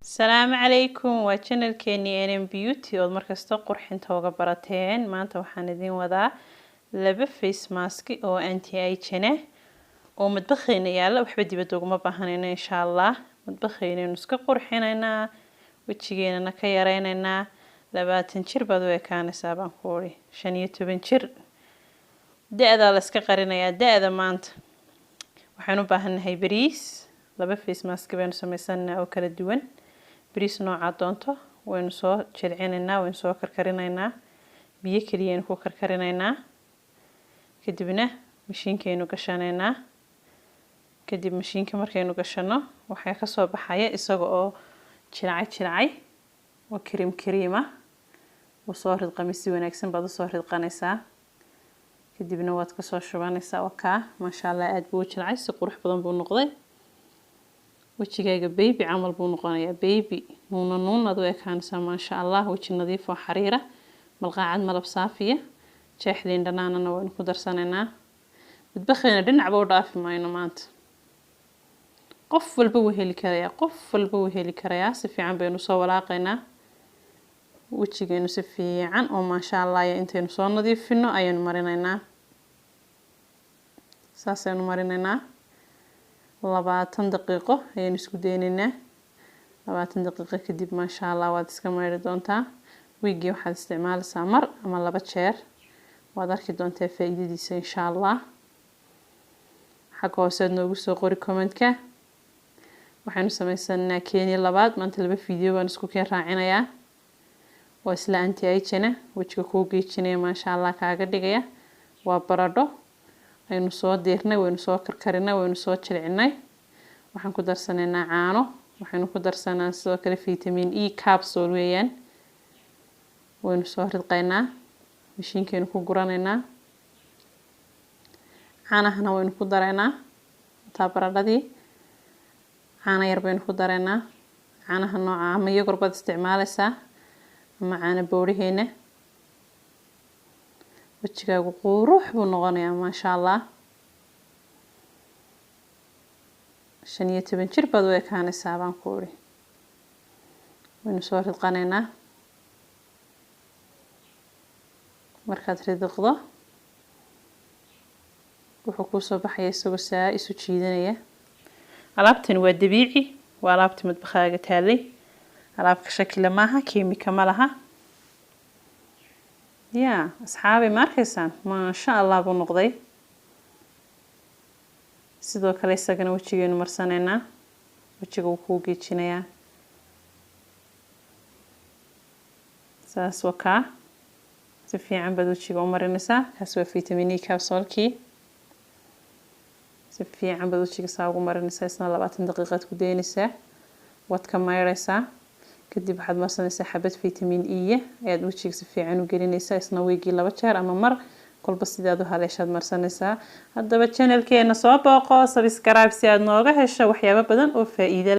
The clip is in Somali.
السلام عليكم وشانل كيني NM Beauty oo markasta qurxinta uga barateen maanta waxaan idin wadaa laba face mask oo anti age ah oo madbakhayna yaala waxba dibadda uguma baahanayna insha Allah madbakhayna iska qurxinaynaa wajigeena ka yareynaynaa 20 jir baad u ekaanaysaa baan ku ori 15 jir da'da la iska qarinayaa da'da maanta waxaan u baahanahay bariis laba face mask baan samaysanaa oo kala duwan bariis nooca doonto waynu soo jilcinaynaa waynu soo karkarinaynaa biyo kaliya ku karkarinaynaa kadibna mashiinkeenu gashanaynaa kadib mashiinka markaynu gashano waxa ka soo baxaya isaga oo jilcay oo kiriim ah oo soo ridqamay si wanaagsan baad soo ridqanaysaa kadibna waad ka soo shubanaysaa waka ma sha Allah aad buu jilcay si qurux badan buu noqday wajigaaga baby camal buu noqonayaa baby nuuna adu ekaanaysaa ma sha Allah waji nadiif oo xariira malqaacad malab saafiya jeexliin dhanaanana waynu ku darsanaynaa madbakhayna dhinacba u dhaafi mayno maanta qof walba wuu heli karayaa si fiican baynu soo walaaqaynaa wajigeenu si fiican oo ma sha Allah intaynu soo nadiifino ayaynu marinaynaa saasaynu marinaynaa 20 daqiiqo ayaynu isku daynaynaa 20 daqiiqo kadib ma sha Allah waad iska mayri doontaa wiigi waxaad isticmaalaysaa mar ama laba jeer waad arki doontaa faa'iidadiisa insha Allah xagga hoose noogu soo qori comment-ka waxaanu samaysanaa Kenya labaad maanta laba video baan isku keen raacinayaa waa isla anti age wajiga ku geejinaya ma sha Allah kaaga dhigaya waa baradho aynu soo deernay waynu soo karkarinay waynu soo jilcinay waxaan ku darsanaynaa caano waxaanu ku darsanaa sidoo kale vitamin E capsule weeyaan waynu soo ridqaynaa mashiinkeenu ku guranaynaa caanahana waynu ku daraynaa taa baradhadii caano yar baynu ku daraynaa caanaha nooca ama yogurt baad isticmaalaysaa ama caano booriheena wajigaagu qurux buu noqonayaa ma sha Allah 15 jir baad u ekaanaysaa baan ku ori waynu soo ridqanaynaa markaad ridqdo wuxuu ku soo baxaya isagoo saa isu jiidanaya alaabtan waa dabiici waa alaabta madbakhaaga taalay alaabka shakil maaha kiimika ma laha يا أصحابي ماركيسان ما شاء الله بنقضي sidoo kale isagana wajigeenu marsanayna wajiga uu ku geejinaya saas waka si fiican baad wajiga u marinaysaa kaas waa vitamin E capsule-kii si fiican baad wajiga saa ugu marinaysaa isna 20 daqiiqad ku daynaysaa waad ka mayraysaa kadib waxaad marsanaysaa xabad vitamin E ayaad wajiga si fiican u gelinaysaa isna weegi 2 jeer ama mar kolba sidaad u haleeshaad marsanaysaa haddaba channelkeena soo booqo subscribe si aad nooga hesho waxyaabo badan oo faa'iido